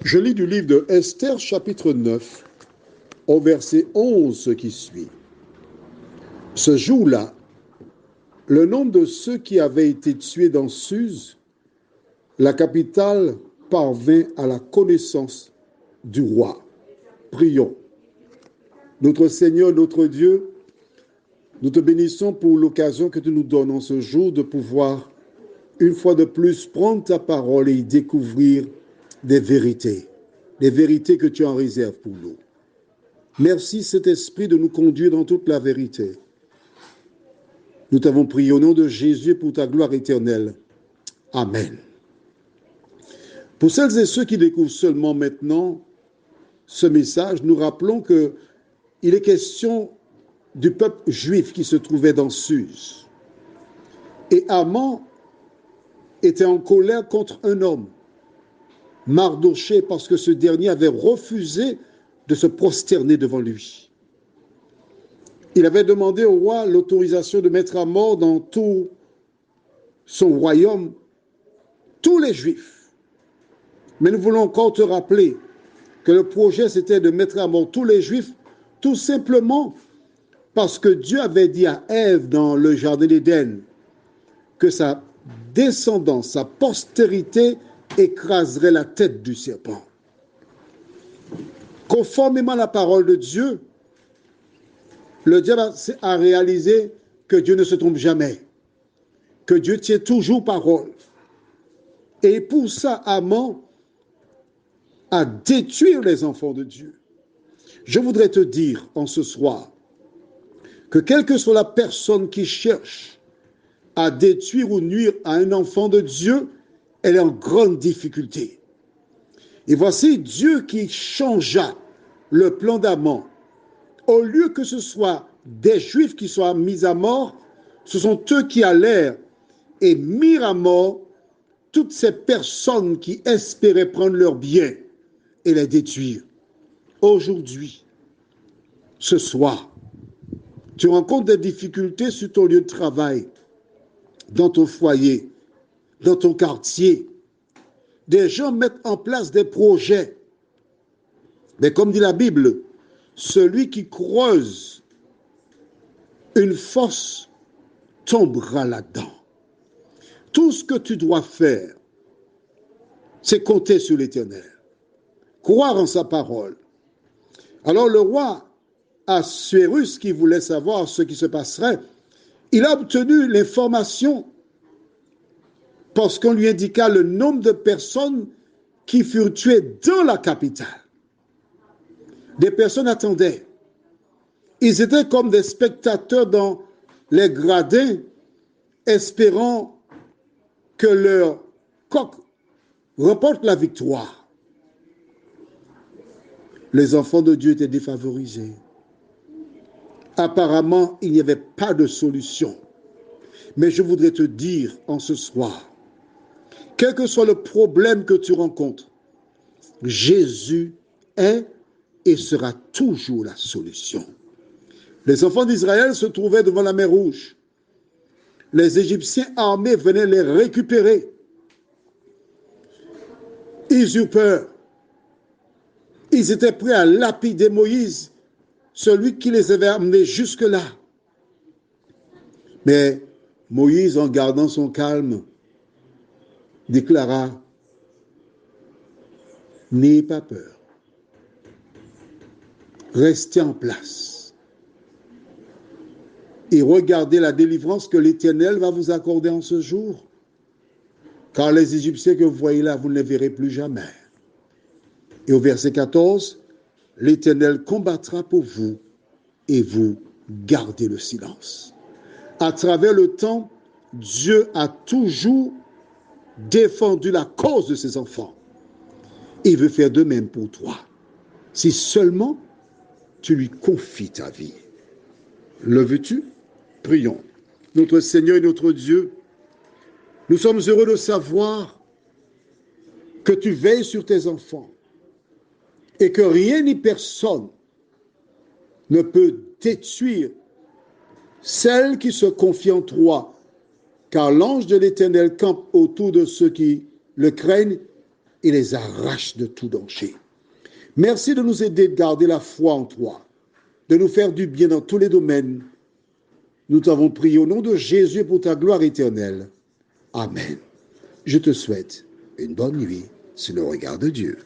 Je lis du livre de Esther, chapitre 9, au verset 11 qui suit. Ce jour-là, le nombre de ceux qui avaient été tués dans Suse, la capitale, parvint à la connaissance du roi. Prions. Notre Seigneur, notre Dieu, nous te bénissons pour l'occasion que tu nous donnes en ce jour de pouvoir, une fois de plus, prendre ta parole et y découvrir des vérités que tu en réserves pour nous. Merci, cet esprit, de nous conduire dans toute la vérité. Nous t'avons prié au nom de Jésus pour ta gloire éternelle. Amen. Pour celles et ceux qui découvrent seulement maintenant ce message, nous rappelons qu'il est question du peuple juif qui se trouvait dans Suse. Et Haman était en colère contre un homme, Mardochée, parce que ce dernier avait refusé de se prosterner devant lui. Il avait demandé au roi l'autorisation de mettre à mort dans tout son royaume tous les Juifs. Mais nous voulons encore te rappeler que le projet, c'était de mettre à mort tous les Juifs, tout simplement parce que Dieu avait dit à Ève dans le jardin d'Éden que sa descendance, sa postérité écraserait la tête du serpent. Conformément à la parole de Dieu, le diable a réalisé que Dieu ne se trompe jamais, que Dieu tient toujours parole. Et pour ça, Haman a détruire les enfants de Dieu. Je voudrais te dire en ce soir que quelle que soit la personne qui cherche à détruire ou nuire à un enfant de Dieu, elle est en grande difficulté. Et voici Dieu qui changea le plan d'Haman. Au lieu que ce soit des Juifs qui soient mis à mort, ce sont eux qui allèrent et mirent à mort toutes ces personnes qui espéraient prendre leurs biens et les détruire. Aujourd'hui, ce soir, tu rencontres des difficultés sur ton lieu de travail, dans ton foyer, dans ton quartier. Des gens mettent en place des projets. Mais comme dit la Bible, celui qui creuse une fosse tombera là-dedans. Tout ce que tu dois faire, c'est compter sur l'Éternel, croire en sa parole. Alors le roi Assuérus, qui voulait savoir ce qui se passerait, il a obtenu l'information parce qu'on lui indiqua le nombre de personnes qui furent tuées dans la capitale. Des personnes attendaient. Ils étaient comme des spectateurs dans les gradins, espérant que leur coq remporte la victoire. Les enfants de Dieu étaient défavorisés. Apparemment, il n'y avait pas de solution. Mais je voudrais te dire en ce soir, quel que soit le problème que tu rencontres, Jésus est et sera toujours la solution. Les enfants d'Israël se trouvaient devant la mer Rouge. Les Égyptiens armés venaient les récupérer. Ils eurent peur. Ils étaient prêts à lapider Moïse, celui qui les avait amenés jusque-là. Mais Moïse, en gardant son calme, déclara: « N'ayez pas peur. Restez en place et regardez la délivrance que l'Éternel va vous accorder en ce jour. Car les Égyptiens que vous voyez là, vous ne les verrez plus jamais. » Et au verset 14, l'Éternel combattra pour vous et vous gardez le silence. À travers le temps, Dieu a toujours défendu la cause de ses enfants. Il veut faire de même pour toi. Si seulement tu lui confies ta vie. Le veux-tu? Prions. Notre Seigneur et notre Dieu, nous sommes heureux de savoir que tu veilles sur tes enfants et que rien ni personne ne peut détruire celle qui se confie en toi, car l'ange de l'Éternel campe autour de ceux qui le craignent et les arrache de tout danger. Merci de nous aider de garder la foi en toi, de nous faire du bien dans tous les domaines. Nous t'avons prié au nom de Jésus pour ta gloire éternelle. Amen. Je te souhaite une bonne nuit sous le regard de Dieu.